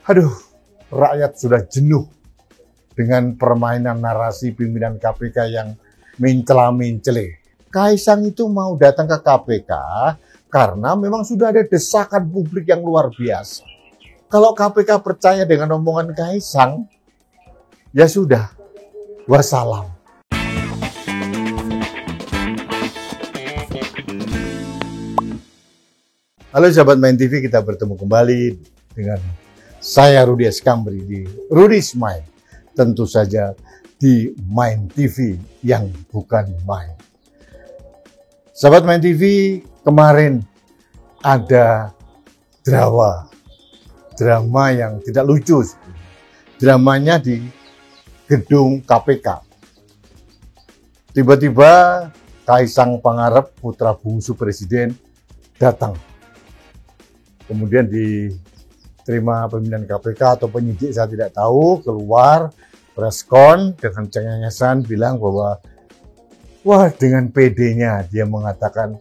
Aduh, rakyat sudah jenuh dengan permainan narasi pimpinan KPK yang mencela-mencele. Kaisang itu mau datang ke KPK karena memang sudah ada desakan publik yang luar biasa. Kalau KPK percaya dengan omongan Kaisang, ya sudah, wassalam. Halo sahabat Main TV, kita bertemu kembali dengan saya Rudy Eskambri di Rudy's Mind. Tentu saja di Main TV yang bukan main. Sahabat Main TV, kemarin ada drama yang tidak lucu. Dramanya di gedung KPK. Tiba-tiba Kaisang Pangarep, putra bungsu presiden, datang. Kemudian diterima pimpinan KPK atau penyidik, saya tidak tahu, keluar preskon dengan cengengesan bilang bahwa wah, dengan PD-nya dia mengatakan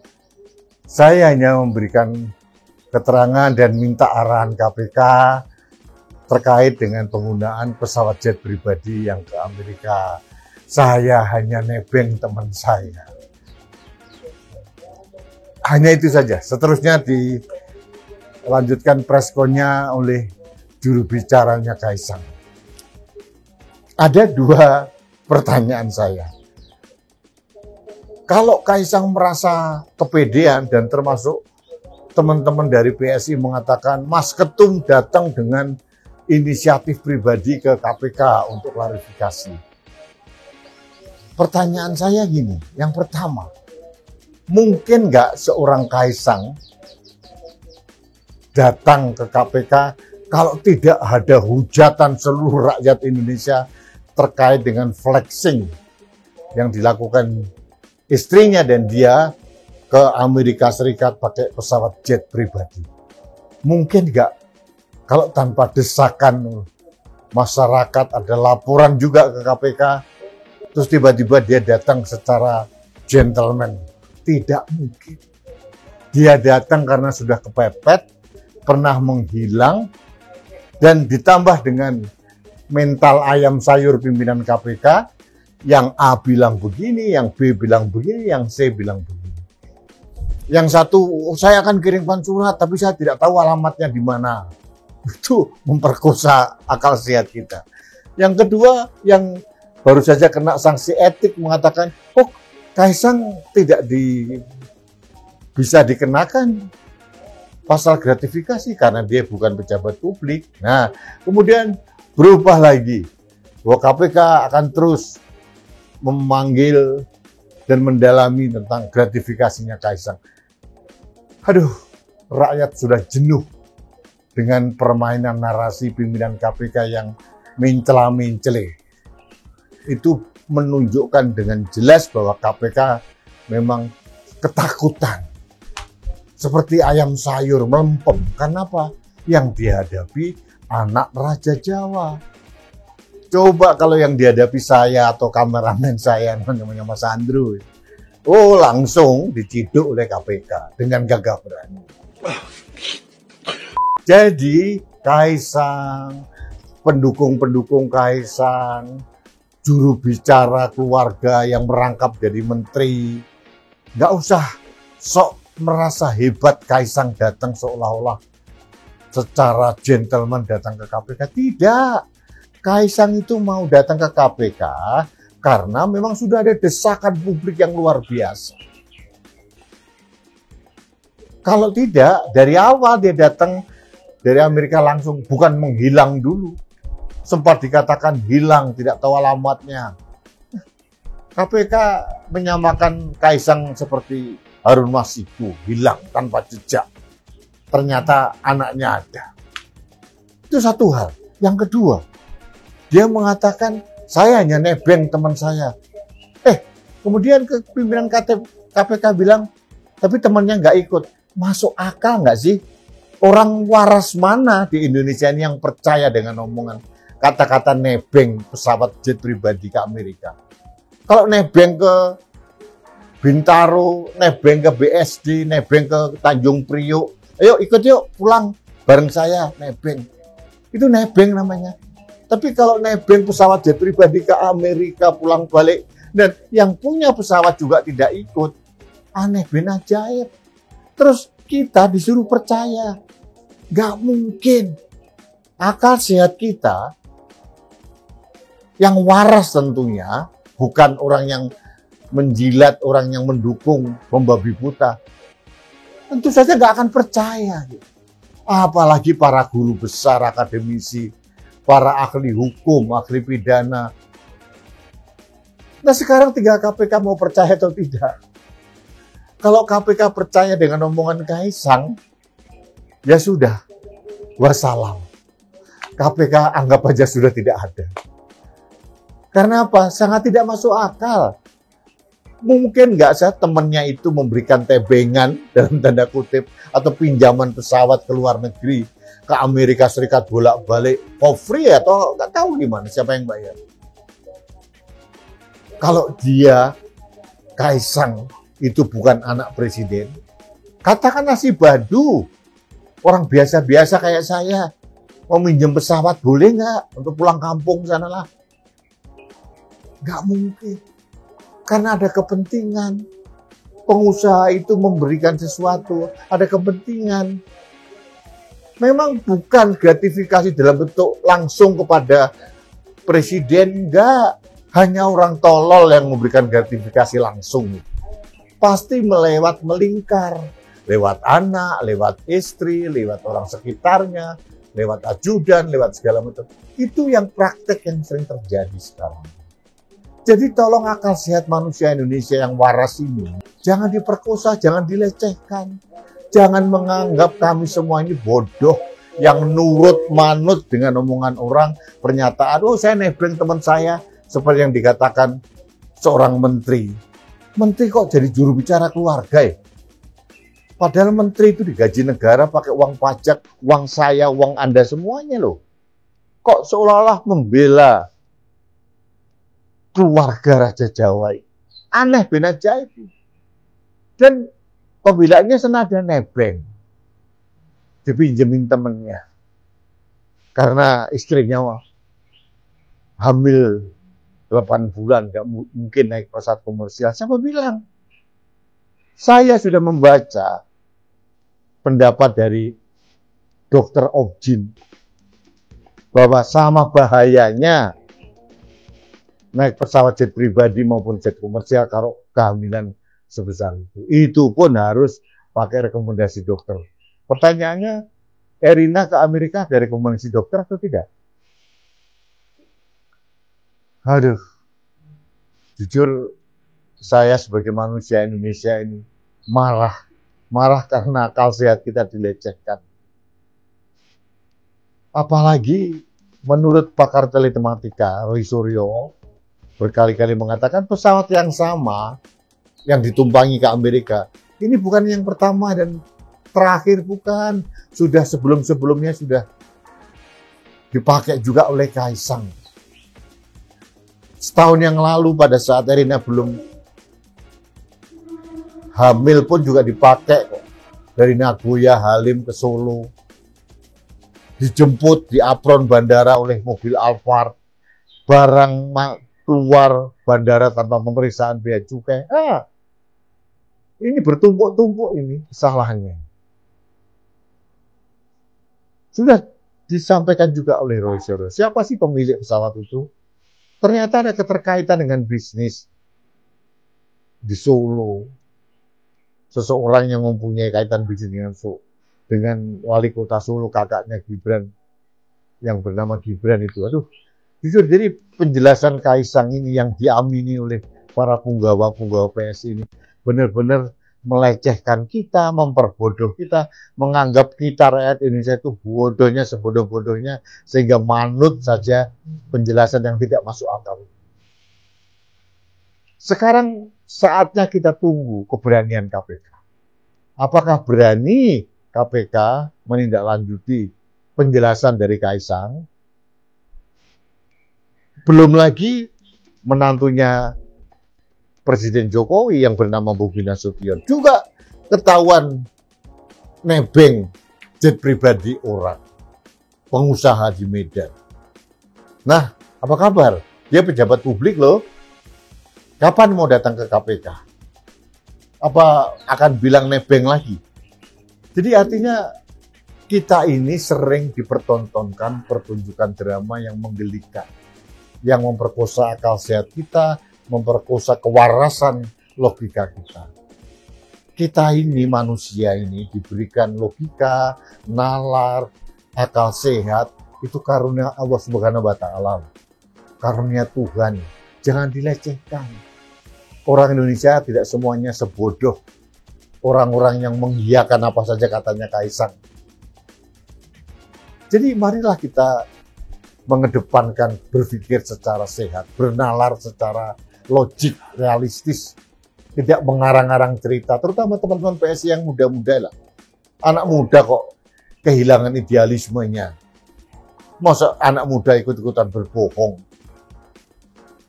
saya hanya memberikan keterangan dan minta arahan KPK terkait dengan penggunaan pesawat jet pribadi yang ke Amerika. Saya hanya nebeng teman saya. Hanya itu saja. Seterusnya dilanjutkan preskonnya oleh juru bicaranya Kaisang. Ada dua pertanyaan saya. Kalau Kaisang merasa kepedean dan termasuk teman-teman dari PSI mengatakan Mas Ketum datang dengan inisiatif pribadi ke KPK untuk klarifikasi. Pertanyaan saya gini, yang pertama, mungkin nggak seorang Kaisang datang ke KPK kalau tidak ada hujatan seluruh rakyat Indonesia terkait dengan flexing yang dilakukan istrinya dan dia ke Amerika Serikat pakai pesawat jet pribadi. Mungkin nggak kalau tanpa desakan masyarakat, ada laporan juga ke KPK, terus tiba-tiba dia datang secara gentleman. Tidak mungkin. Dia datang karena sudah kepepet, pernah menghilang, dan ditambah dengan mental ayam sayur pimpinan KPK, yang A bilang begini, yang B bilang begini, yang C bilang begini. Yang satu, saya akan kirimkan surat, tapi saya tidak tahu alamatnya di mana. Itu memperkosa akal sehat kita. Yang kedua, yang baru saja kena sanksi etik mengatakan, oh Kaisang tidak bisa dikenakan pasal gratifikasi karena dia bukan pejabat publik. Nah, kemudian berubah lagi bahwa KPK akan terus memanggil dan mendalami tentang gratifikasinya Kaisang. Aduh, rakyat sudah jenuh dengan permainan narasi pimpinan KPK yang mencela-mencele. Itu menunjukkan dengan jelas bahwa KPK memang ketakutan. Seperti ayam sayur melempem. Karena apa? Yang dihadapi anak Raja Jawa. Coba kalau yang dihadapi saya atau kameramen saya, namanya Mas Andrew. Oh, langsung diciduk oleh KPK dengan gagah berani. Jadi Kaisang, pendukung-pendukung Kaisang, juru bicara keluarga yang merangkap jadi menteri, nggak usah sok merasa hebat Kaisang datang seolah-olah secara gentleman datang ke KPK. Tidak. Kaisang itu mau datang ke KPK karena memang sudah ada desakan publik yang luar biasa. Kalau tidak, dari awal dia datang dari Amerika langsung, bukan menghilang dulu. Sempat dikatakan hilang, tidak tahu alamatnya. KPK menyamakan Kaisang seperti Harun Masiku, hilang tanpa jejak. Ternyata anaknya ada. Itu satu hal. Yang kedua, dia mengatakan, saya hanya nebeng teman saya. Kemudian ke pimpinan KPK bilang, tapi temannya nggak ikut. Masuk akal nggak sih? Orang waras mana di Indonesia ini yang percaya dengan omongan kata-kata nebeng pesawat jet pribadi ke Amerika? Kalau nebeng ke Bintaro, nebeng ke BSD, nebeng ke Tanjung Priok, ayo ikut yuk pulang bareng saya nebeng. Itu nebeng namanya. Tapi kalau nebeng pesawat jet pribadi ke Amerika pulang balik dan yang punya pesawat juga tidak ikut, aneh ben ajaib. Terus kita disuruh percaya. Gak mungkin. Akal sehat kita yang waras tentunya, bukan orang yang menjilat, orang yang mendukung, membabi buta, tentu saja gak akan percaya. Apalagi para guru besar, akademisi, para ahli hukum, ahli pidana. Nah sekarang tinggal KPK mau percaya atau tidak. Kalau KPK percaya dengan omongan Kaisang, ya sudah, wassalam. KPK anggap aja sudah tidak ada. Karena apa? Sangat tidak masuk akal. Mungkin nggak sih temannya itu memberikan tebengan dalam tanda kutip atau pinjaman pesawat ke luar negeri ke Amerika Serikat bolak-balik for free atau nggak tahu gimana siapa yang bayar. Kalau dia Kaisang itu bukan anak presiden, katakanlah si Badu, orang biasa-biasa kayak saya, mau minjem pesawat boleh nggak untuk pulang kampung sana lah? Nggak mungkin. Karena ada kepentingan. Pengusaha itu memberikan sesuatu, ada kepentingan. Memang bukan gratifikasi dalam bentuk langsung kepada presiden, enggak. Hanya orang tolol yang memberikan gratifikasi langsung. Pasti melingkar. Lewat anak, lewat istri, lewat orang sekitarnya, lewat ajudan, lewat segala macam. Itu yang praktek yang sering terjadi sekarang. Jadi tolong akal sehat manusia Indonesia yang waras ini, jangan diperkosa, jangan dilecehkan. Jangan menganggap kami semua ini bodoh, yang nurut manut dengan omongan orang, pernyataan, oh saya nebeng teman saya, seperti yang dikatakan seorang menteri. Menteri kok jadi juru bicara keluarga ya? Padahal menteri itu digaji negara pakai uang pajak, uang saya, uang Anda semuanya loh. Kok seolah-olah membela keluarga Raja Jawa. Aneh ben ajaib. Dan pembelaannya senada nebeng. Dipinjemin temennya. Karena istrinya hamil 8 bulan, gak mungkin naik pesawat komersial. Siapa bilang? Saya sudah membaca pendapat dari Dr. Objin bahwa sama bahayanya naik pesawat jet pribadi maupun jet komersial kalau kehamilan sebesar itu. Itu pun harus pakai rekomendasi dokter. Pertanyaannya, Erina ke Amerika ada rekomendasi dokter atau tidak? Aduh, jujur saya sebagai manusia Indonesia ini marah karena akal sehat kita dilecehkan. Apalagi menurut pakar teletematika Roy Suryo berkali-kali mengatakan pesawat yang sama yang ditumpangi ke Amerika ini bukan yang pertama dan terakhir, bukan. Sudah sebelum-sebelumnya sudah dipakai juga oleh Kaisang. Setahun yang lalu pada saat Erina belum hamil pun juga dipakai kok. Dari Nagoya Halim ke Solo. Dijemput di apron bandara oleh mobil Alphard. Barang keluar bandara tanpa pemeriksaan bea cukai. Ini bertumpuk-tumpuk ini kesalahannya. Sudah disampaikan juga oleh Roy Suryo. Siapa sih pemilik pesawat itu? Ternyata ada keterkaitan dengan bisnis di Solo. Seseorang yang mempunyai kaitan bisnis dengan wali kota Solo, kakaknya Gibran, yang bernama Gibran itu. Aduh, jujur, jadi penjelasan Kaisang ini yang diamini oleh para punggawa-punggawa PSI ini benar-benar melecehkan kita, memperbodoh kita, menganggap kita rakyat Indonesia itu bodohnya sebodoh-bodohnya, sehingga manut saja penjelasan yang tidak masuk akal. Sekarang saatnya kita tunggu keberanian KPK. Apakah berani KPK menindaklanjuti penjelasan dari Kaisang? Belum lagi menantunya Presiden Jokowi yang bernama Bobi Nasution juga ketahuan nebeng jet pribadi orang. pengusaha di Medan. Nah, apa kabar? Dia pejabat publik loh. Kapan mau datang ke KPK? Apa akan bilang nebeng lagi? Jadi artinya kita ini sering dipertontonkan pertunjukan drama yang menggelikan, yang memperkosa akal sehat kita, memperkosa kewarasan logika kita. Kita ini manusia ini diberikan logika, nalar, akal sehat, itu karunia Allah Subhanahu wa Ta'ala. Karunia Tuhan, jangan dilecehkan. Orang Indonesia tidak semuanya sebodoh orang-orang yang mengiyakan apa saja katanya Kaisang. Jadi marilah kita mengedepankan berpikir secara sehat, bernalar secara logik, realistis, tidak mengarang-arang cerita, terutama teman-teman PSI yang muda-muda lah. Anak muda kok kehilangan idealismenya. Masa anak muda ikut-ikutan berbohong?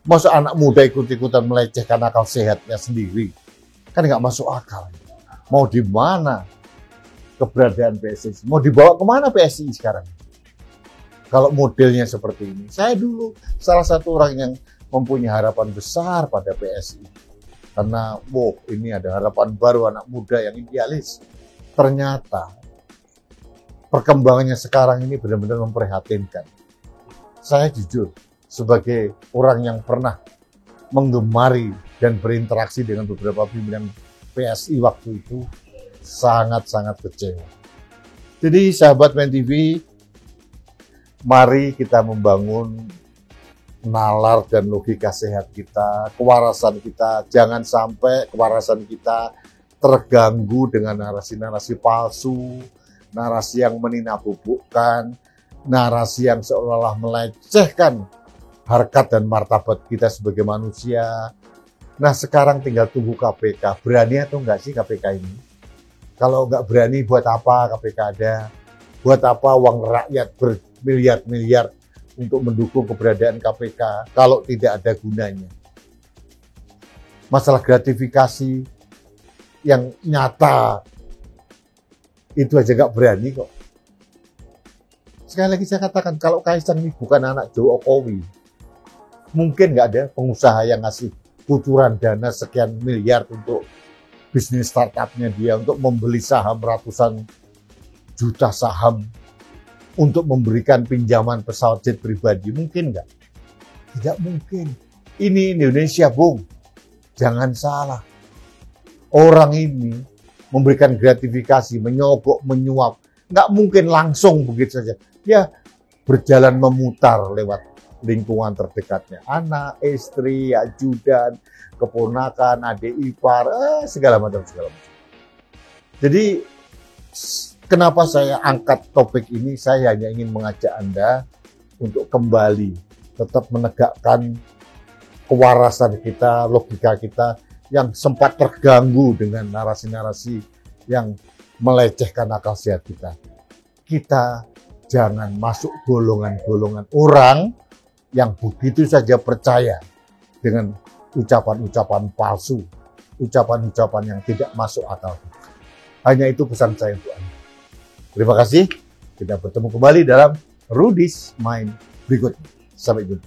Masa anak muda ikut-ikutan melecehkan akal sehatnya sendiri? Kan nggak masuk akal. Mau di mana keberadaan PSI? Mau dibawa kemana PSI sekarang? Kalau modelnya seperti ini. Saya dulu salah satu orang yang mempunyai harapan besar pada PSI. Karena, ini ada harapan baru anak muda yang idealis. Ternyata perkembangannya sekarang ini benar-benar memprihatinkan. Saya jujur, sebagai orang yang pernah menggemari dan berinteraksi dengan beberapa pimpinan PSI waktu itu, sangat-sangat kecewa. Jadi sahabat Main TV, mari kita membangun nalar dan logika sehat kita, kewarasan kita. Jangan sampai kewarasan kita terganggu dengan narasi-narasi palsu, narasi yang meninabobokan, narasi yang seolah-olah melecehkan harkat dan martabat kita sebagai manusia. Nah, sekarang tinggal tunggu KPK. Berani atau enggak sih KPK ini? Kalau enggak berani, buat apa KPK ada? Buat apa uang rakyat bermiliar-miliar untuk mendukung keberadaan KPK kalau tidak ada gunanya? Masalah gratifikasi yang nyata itu aja nggak berani kok. Sekali lagi saya katakan, kalau Kaisang ini bukan anak Jokowi, mungkin nggak ada pengusaha yang ngasih kucuran dana sekian miliar untuk bisnis startupnya dia, untuk membeli saham ratusan juta saham, untuk memberikan pinjaman pesawat jet pribadi. Mungkin nggak? Tidak mungkin. Ini Indonesia, Bung. Jangan salah. Orang ini memberikan gratifikasi, menyogok, menyuap. Nggak mungkin langsung begitu saja. Dia berjalan memutar lewat lingkungan terdekatnya. Anak, istri, ajudan, keponakan, adik ipar, segala macam. Jadi, kenapa saya angkat topik ini? Saya hanya ingin mengajak Anda untuk kembali tetap menegakkan kewarasan kita, logika kita yang sempat terganggu dengan narasi-narasi yang melecehkan akal sehat kita. Kita jangan masuk golongan-golongan orang yang begitu saja percaya dengan ucapan-ucapan palsu, ucapan-ucapan yang tidak masuk akal. Hanya itu pesan saya untuk Anda. Terima kasih. Kita bertemu kembali dalam Rudy's Mind berikutnya. Sampai jumpa.